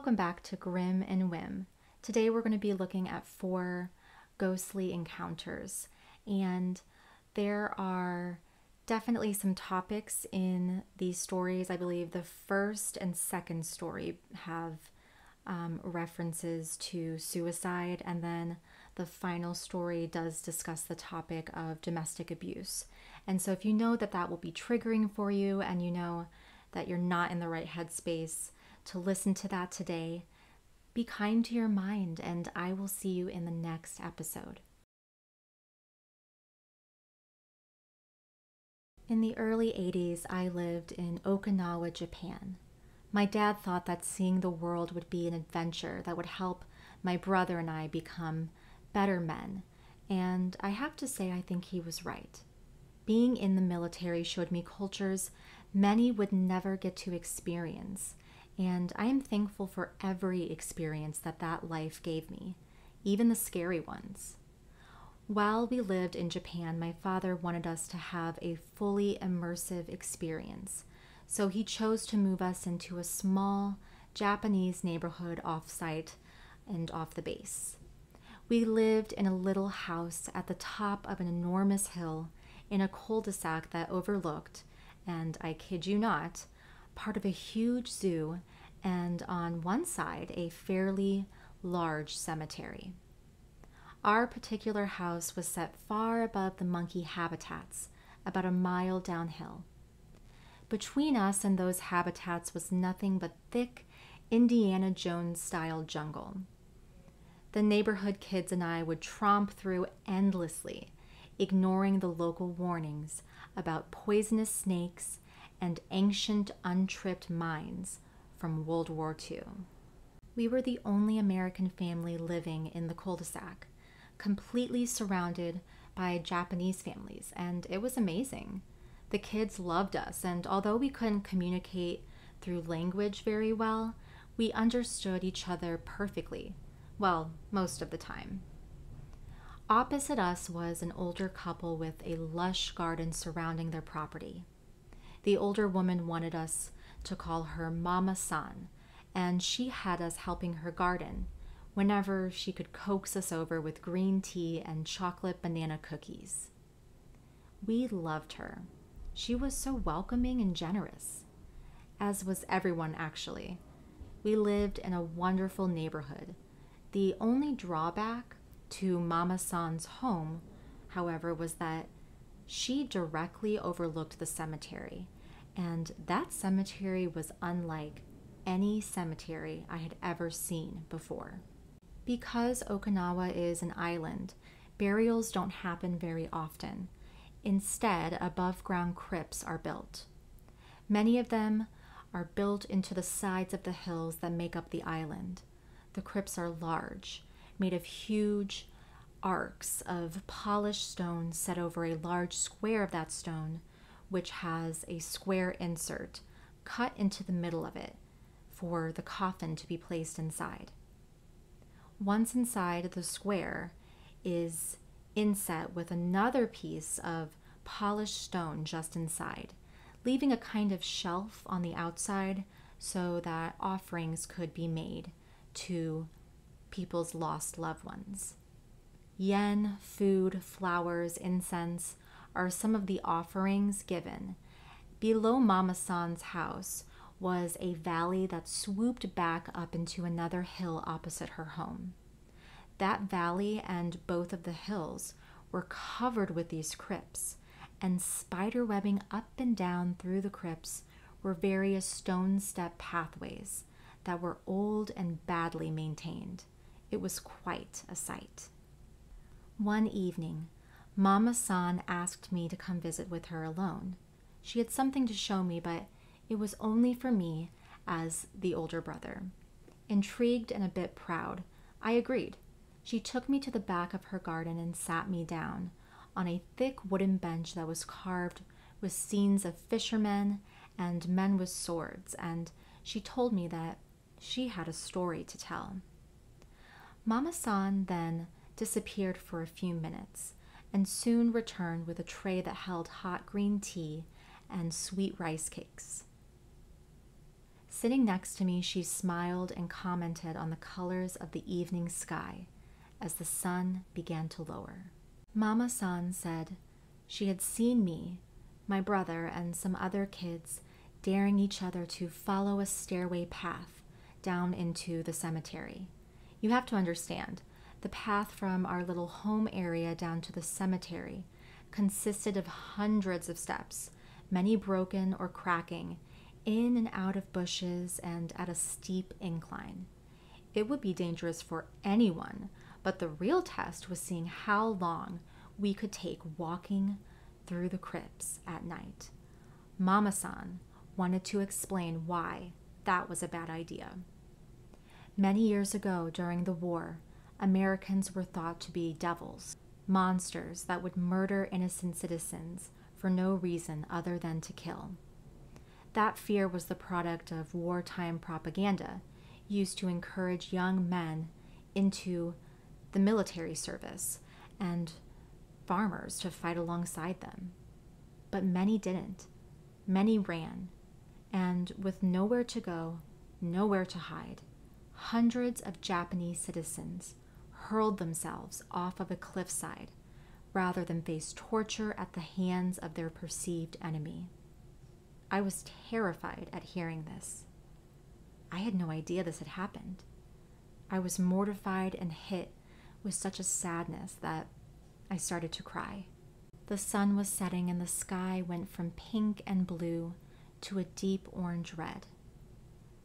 welcome back to Grim and Whim. Today we're going to be looking at 4 ghostly encounters, and there are definitely some topics in these stories. I believe the first and second story have references to suicide, and then the final story does discuss the topic of domestic abuse. And so if you know that that will be triggering for you, and you know that you're not in the right headspace to listen to that today, be kind to your mind, and I will see you in the next episode. In the early 80s, I lived in Okinawa, Japan. My dad thought that seeing the world would be an adventure that would help my brother and I become better men, and I have to say I think he was right. Being in the military showed me cultures many would never get to experience, and I am thankful for every experience that life gave me, even the scary ones. While we lived in Japan, my father wanted us to have a fully immersive experience, so he chose to move us into a small Japanese neighborhood off-site and off the base. We lived in a little house at the top of an enormous hill in a cul-de-sac that overlooked, and I kid you not, part of a huge zoo, and on one side a fairly large cemetery. Our particular house was set far above the monkey habitats, about a mile downhill. Between us and those habitats was nothing but thick Indiana Jones-style jungle. The neighborhood kids and I would tromp through endlessly, ignoring the local warnings about poisonous snakes and ancient untripped mines from World War II. We were the only American family living in the cul-de-sac, completely surrounded by Japanese families, and it was amazing. The kids loved us, and although we couldn't communicate through language very well, we understood each other perfectly. Well, most of the time. Opposite us was an older couple with a lush garden surrounding their property. The older woman wanted us to call her Mama-san, and she had us helping her garden whenever she could coax us over with green tea and chocolate banana cookies. We loved her. She was so welcoming and generous, as was everyone actually. We lived in a wonderful neighborhood. The only drawback to Mama-san's home, however, was that she directly overlooked the cemetery, and that cemetery was unlike any cemetery I had ever seen before. Because Okinawa is an island, burials don't happen very often. Instead, above-ground crypts are built. Many of them are built into the sides of the hills that make up the island. The crypts are large, made of huge arcs of polished stone set over a large square of that stone, which has a square insert cut into the middle of it for the coffin to be placed inside. Once inside the square is inset with another piece of polished stone just inside, leaving a kind of shelf on the outside so that offerings could be made to people's lost loved ones. Yen, food, flowers, incense are some of the offerings given. Below Mama-san's house was a valley that swooped back up into another hill opposite her home. That valley and both of the hills were covered with these crypts, and spiderwebbing up and down through the crypts were various stone step pathways that were old and badly maintained. It was quite a sight. One evening, Mama-san asked me to come visit with her alone. She had something to show me, but it was only for me as the older brother. Intrigued and a bit proud, I agreed. She took me to the back of her garden and sat me down on a thick wooden bench that was carved with scenes of fishermen and men with swords, and she told me that she had a story to tell. Mama-san then disappeared for a few minutes and soon returned with a tray that held hot green tea and sweet rice cakes. Sitting next to me, she smiled and commented on the colors of the evening sky as the sun began to lower. Mama-san said she had seen me, my brother, and some other kids daring each other to follow a stairway path down into the cemetery. You have to understand, the path from our little home area down to the cemetery consisted of hundreds of steps, many broken or cracking, in and out of bushes and at a steep incline. It would be dangerous for anyone, but the real test was seeing how long we could take walking through the crypts at night. Mama-san wanted to explain why that was a bad idea. Many years ago, during the war, Americans were thought to be devils, monsters that would murder innocent citizens for no reason other than to kill. That fear was the product of wartime propaganda used to encourage young men into the military service and farmers to fight alongside them. But many didn't. Many ran, and with nowhere to go, nowhere to hide, hundreds of Japanese citizens hurled themselves off of a cliffside rather than face torture at the hands of their perceived enemy. I was terrified at hearing this. I had no idea this had happened. I was mortified and hit with such a sadness that I started to cry. The sun was setting and the sky went from pink and blue to a deep orange red.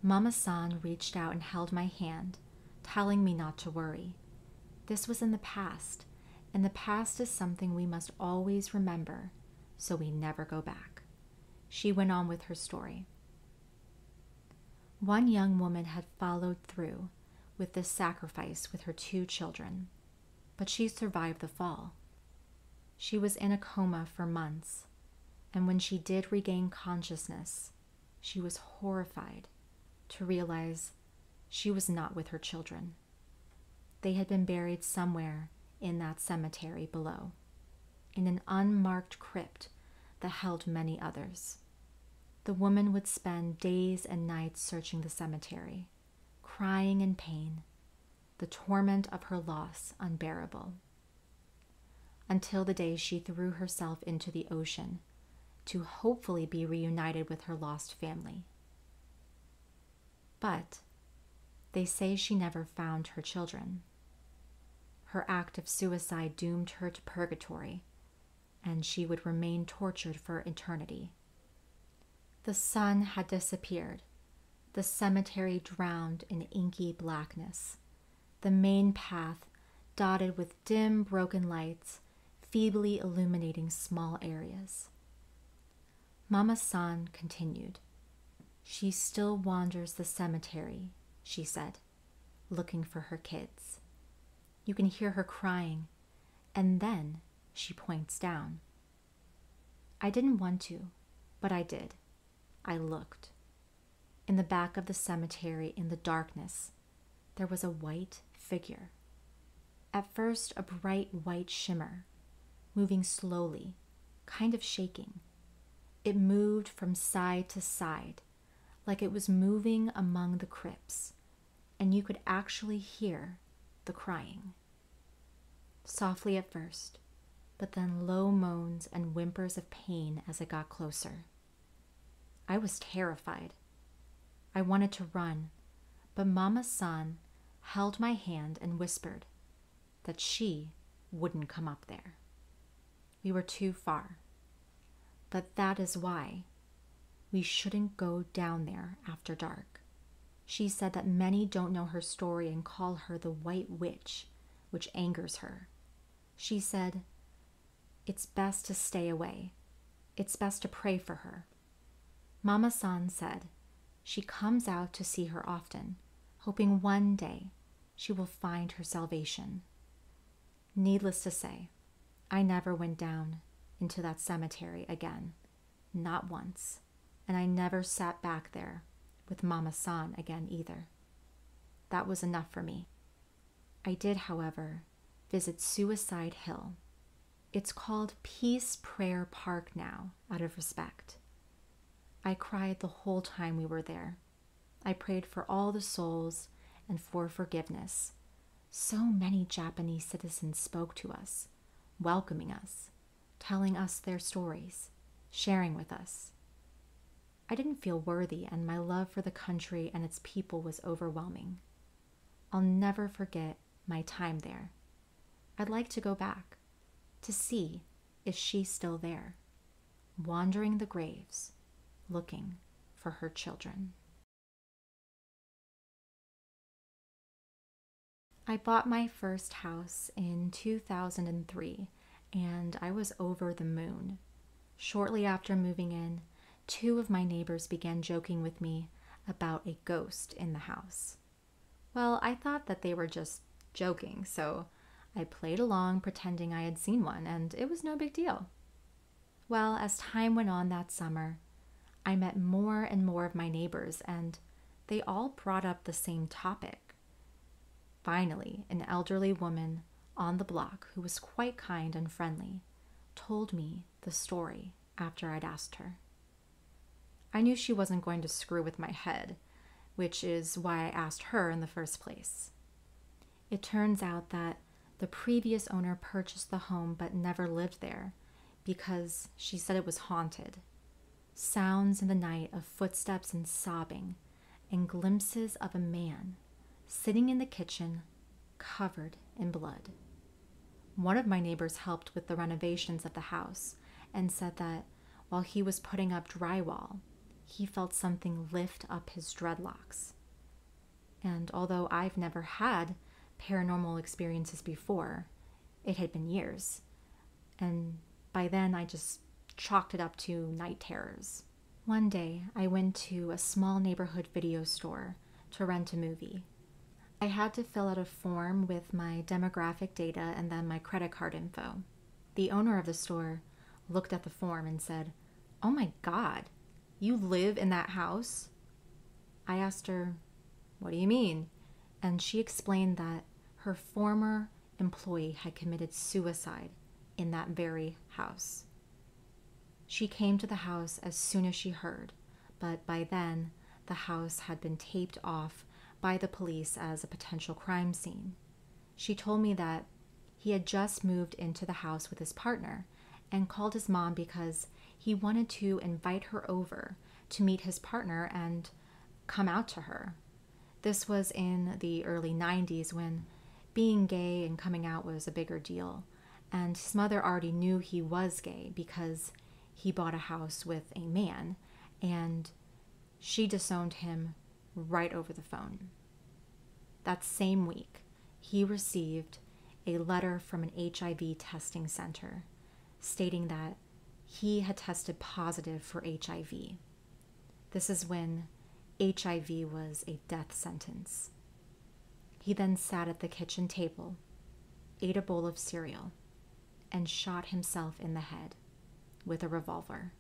Mama-san reached out and held my hand, telling me not to worry. This was in the past, and the past is something we must always remember so we never go back. She went on with her story. One young woman had followed through with this sacrifice with her 2 children, but she survived the fall. She was in a coma for months, and when she did regain consciousness, she was horrified to realize she was not with her children. They had been buried somewhere in that cemetery below, in an unmarked crypt that held many others. The woman would spend days and nights searching the cemetery, crying in pain, the torment of her loss unbearable, until the day she threw herself into the ocean to hopefully be reunited with her lost family. But they say she never found her children. Her act of suicide doomed her to purgatory, and she would remain tortured for eternity. The sun had disappeared, the cemetery drowned in inky blackness, the main path dotted with dim, broken lights, feebly illuminating small areas. Mama-san continued. She still wanders the cemetery, she said, looking for her kids. You can hear her crying, and then she points down. I didn't want to, but I did. I looked. In the back of the cemetery, in the darkness, there was a white figure. At first, a bright white shimmer, moving slowly, kind of shaking. It moved from side to side, like it was moving among the crypts, and you could actually hear the crying. Softly at first, but then low moans and whimpers of pain as it got closer. I was terrified. I wanted to run, but Mama-san held my hand and whispered that she wouldn't come up there. We were too far. But that is why we shouldn't go down there after dark. She said that many don't know her story and call her the White Witch, which angers her. She said, it's best to stay away. It's best to pray for her. Mama-san said she comes out to see her often, hoping one day she will find her salvation. Needless to say, I never went down into that cemetery again, not once, and I never sat back there with Mama-san again either. That was enough for me. I did, however, visit Suicide Hill. It's called Peace Prayer Park now, out of respect. I cried the whole time we were there. I prayed for all the souls and for forgiveness. So many Japanese citizens spoke to us, welcoming us, telling us their stories, sharing with us. I didn't feel worthy, and my love for the country and its people was overwhelming. I'll never forget my time there. I'd like to go back to see if she's still there, wandering the graves, looking for her children. I bought my first house in 2003, and I was over the moon. Shortly after moving in, 2 of my neighbors began joking with me about a ghost in the house. Well, I thought that they were just joking, so I played along pretending I had seen one, and it was no big deal. Well, as time went on that summer, I met more and more of my neighbors, and they all brought up the same topic. Finally, an elderly woman on the block who was quite kind and friendly told me the story after I'd asked her. I knew she wasn't going to screw with my head, which is why I asked her in the first place. It turns out that the previous owner purchased the home but never lived there because she said it was haunted. Sounds in the night of footsteps and sobbing, and glimpses of a man sitting in the kitchen covered in blood. One of my neighbors helped with the renovations of the house and said that while he was putting up drywall, he felt something lift up his dreadlocks. And although I've never had paranormal experiences before, it had been years, and by then I just chalked it up to night terrors. One day, I went to a small neighborhood video store to rent a movie. I had to fill out a form with my demographic data and then my credit card info. The owner of the store looked at the form and said, "Oh my God, you live in that house?" I asked her, "What do you mean?" And she explained that her former employee had committed suicide in that very house. She came to the house as soon as she heard, but by then the house had been taped off by the police as a potential crime scene. She told me that he had just moved into the house with his partner and called his mom because he wanted to invite her over to meet his partner and come out to her. This was in the early 90s when being gay and coming out was a bigger deal, and his mother already knew he was gay because he bought a house with a man, and she disowned him right over the phone. That same week, he received a letter from an HIV testing center stating that he had tested positive for HIV. This is when HIV was a death sentence. He then sat at the kitchen table, ate a bowl of cereal, and shot himself in the head with a revolver.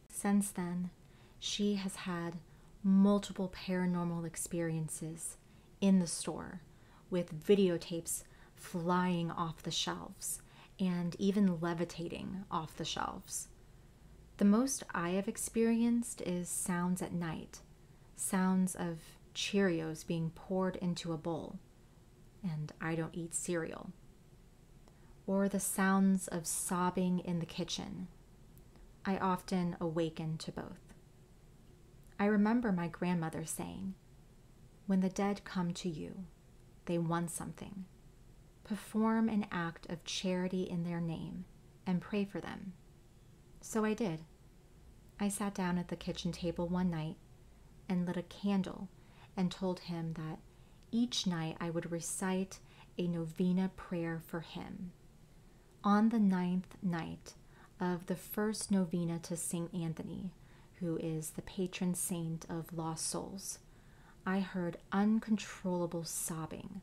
Since then, she has had multiple paranormal experiences in the store, with videotapes flying off the shelves and even levitating off the shelves. The most I have experienced is sounds at night, sounds of Cheerios being poured into a bowl, and I don't eat cereal, or the sounds of sobbing in the kitchen. I often awaken to both. I remember my grandmother saying, "When the dead come to you, they want something. Perform an act of charity in their name and pray for them." So I did. I sat down at the kitchen table one night and lit a candle and told him that each night I would recite a novena prayer for him. On the 9th night of the first novena to Saint Anthony, who is the patron saint of lost souls, I heard uncontrollable sobbing.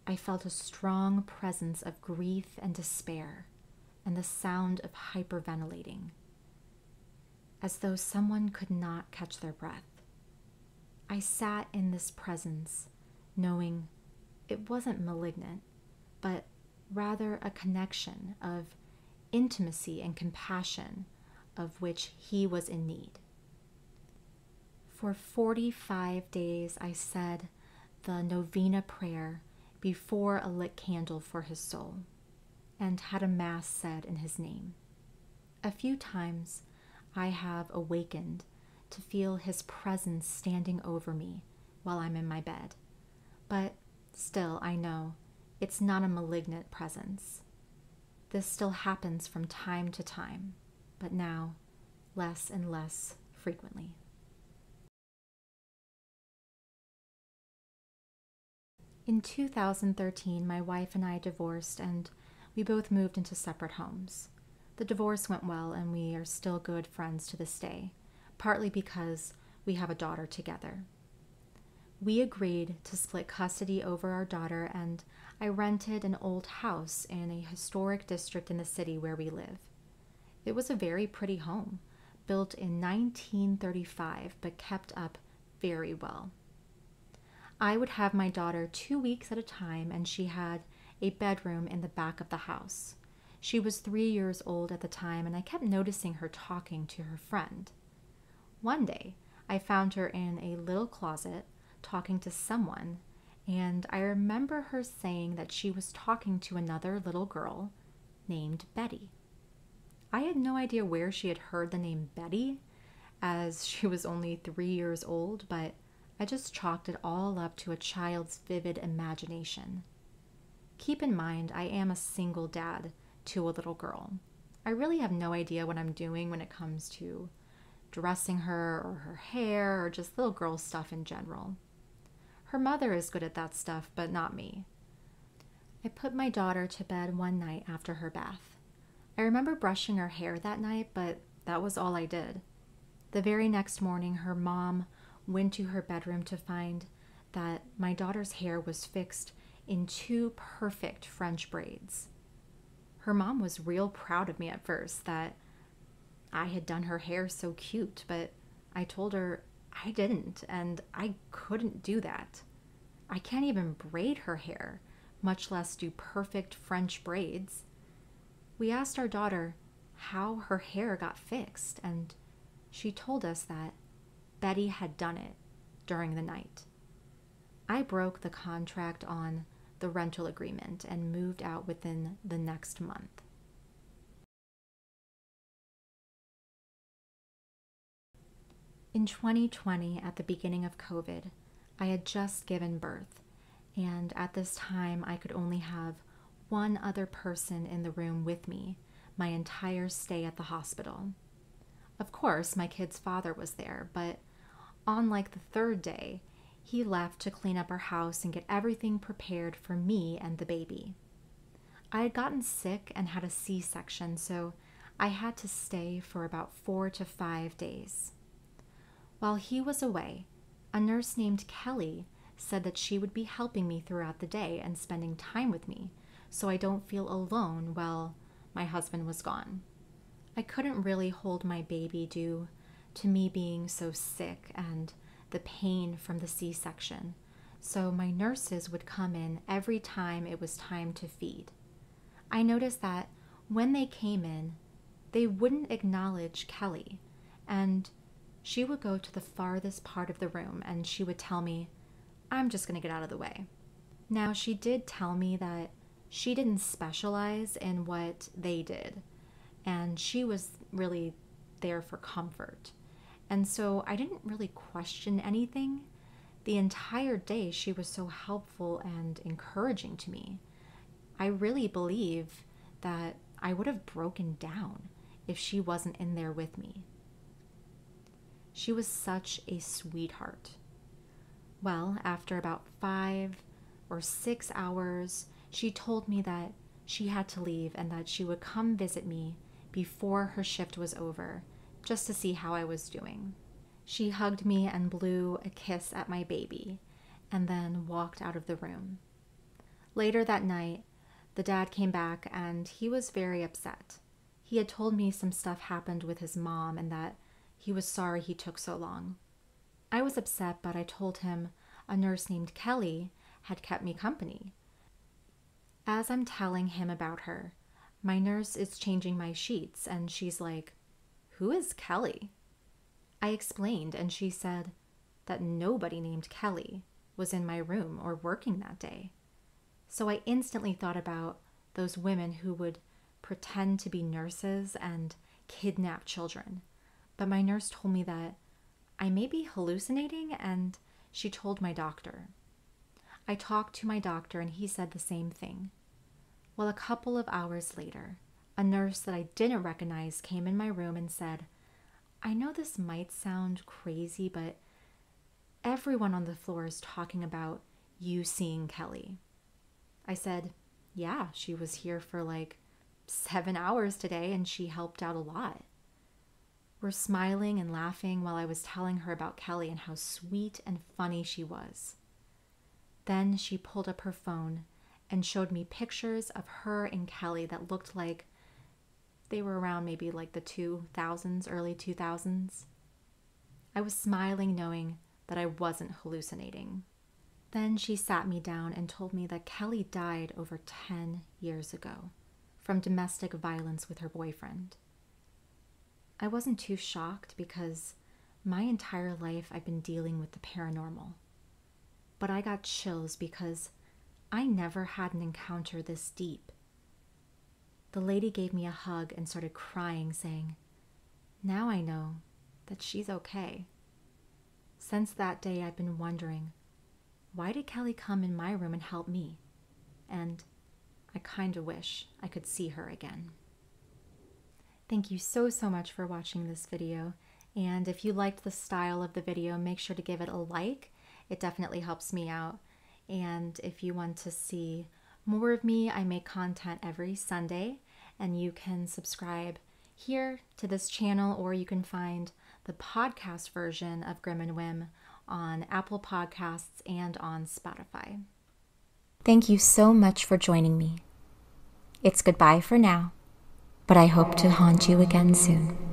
I felt a strong presence of grief and despair, and the sound of hyperventilating, as though someone could not catch their breath. I sat in this presence, knowing it wasn't malignant, but rather a connection of intimacy and compassion of which he was in need. For 45 days, I said the novena prayer before a lit candle for his soul and had a mass said in his name. A few times, I have awakened to feel his presence standing over me while I'm in my bed. But still, I know it's not a malignant presence. This still happens from time to time, but now less and less frequently. In 2013, my wife and I divorced, and we both moved into separate homes. The divorce went well, and we are still good friends to this day, partly because we have a daughter together. We agreed to split custody over our daughter, and I rented an old house in a historic district in the city where we live. It was a very pretty home, built in 1935, but kept up very well. I would have my daughter 2 weeks at a time, and she had a bedroom in the back of the house. She was 3 years old at the time, and I kept noticing her talking to her friend. One day, I found her in a little closet talking to someone, and I remember her saying that she was talking to another little girl named Betty. I had no idea where she had heard the name Betty, as she was only 3 years old, but I just chalked it all up to a child's vivid imagination. Keep in mind, I am a single dad to a little girl. I really have no idea what I'm doing when it comes to dressing her or her hair or just little girl stuff in general. Her mother is good at that stuff, but not me. I put my daughter to bed one night after her bath. I remember brushing her hair that night, but that was all I did. The very next morning, her mom went to her bedroom to find that my daughter's hair was fixed in 2 perfect French braids. Her mom was real proud of me at first that I had done her hair so cute, but I told her I didn't, and I couldn't do that. I can't even braid her hair, much less do perfect French braids. We asked our daughter how her hair got fixed, and she told us that Betty had done it during the night. I broke the contract on the rental agreement and moved out within the next month. In 2020, at the beginning of COVID, I had just given birth, and at this time I could only have one other person in the room with me my entire stay at the hospital. Of course, my kid's father was there, but on like the 3rd day, he left to clean up our house and get everything prepared for me and the baby. I had gotten sick and had a C-section, so I had to stay for about 4 to 5 days. While he was away, a nurse named Kelly said that she would be helping me throughout the day and spending time with me so I don't feel alone while my husband was gone. I couldn't really hold my baby due to me being so sick and the pain from the C-section, so my nurses would come in every time it was time to feed. I noticed that when they came in, they wouldn't acknowledge Kelly, and she would go to the farthest part of the room and she would tell me, "I'm just going to get out of the way." Now, she did tell me that she didn't specialize in what they did, and she was really there for comfort. And so I didn't really question anything. The entire day, she was so helpful and encouraging to me. I really believe that I would have broken down if she wasn't in there with me. She was such a sweetheart. Well, after about 5 or 6 hours, she told me that she had to leave and that she would come visit me before her shift was over, just to see how I was doing. She hugged me and blew a kiss at my baby, and then walked out of the room. Later that night, the dad came back and he was very upset. He had told me some stuff happened with his mom and that he was sorry he took so long. I was upset, but I told him a nurse named Kelly had kept me company. As I'm telling him about her, my nurse is changing my sheets and she's like, "Who is Kelly?" I explained and she said, that nobody named Kelly was in my room or working that day. So I instantly thought about those women who would pretend to be nurses and kidnap children. But my nurse told me that I may be hallucinating, and she told my doctor. I talked to my doctor and he said the same thing. Well, a couple of hours later, a nurse that I didn't recognize came in my room and said, "I know this might sound crazy, but everyone on the floor is talking about you seeing Kelly." I said, "Yeah, she was here for like 7 hours today and she helped out a lot." We're smiling and laughing while I was telling her about Kelly and how sweet and funny she was. Then she pulled up her phone and showed me pictures of her and Kelly that looked like they were around maybe like the 2000s, early 2000s. I was smiling knowing that I wasn't hallucinating. Then she sat me down and told me that Kelly died over 10 years ago from domestic violence with her boyfriend. I wasn't too shocked because my entire life I've been dealing with the paranormal. But I got chills because I never had an encounter this deep. The lady gave me a hug and started crying, saying, "Now I know that she's okay." Since that day, I've been wondering, why did Kelly come in my room and help me? And I kind of wish I could see her again. Thank you so much for watching this video. And if you liked the style of the video, make sure to give it a like. It definitely helps me out. And if you want to see more of me, I make content every Sunday, and you can subscribe here to this channel, or you can find the podcast version of Grim and Whim on Apple Podcasts and on Spotify. Thank you so much for joining me. It's goodbye for now, but I hope to haunt you again soon.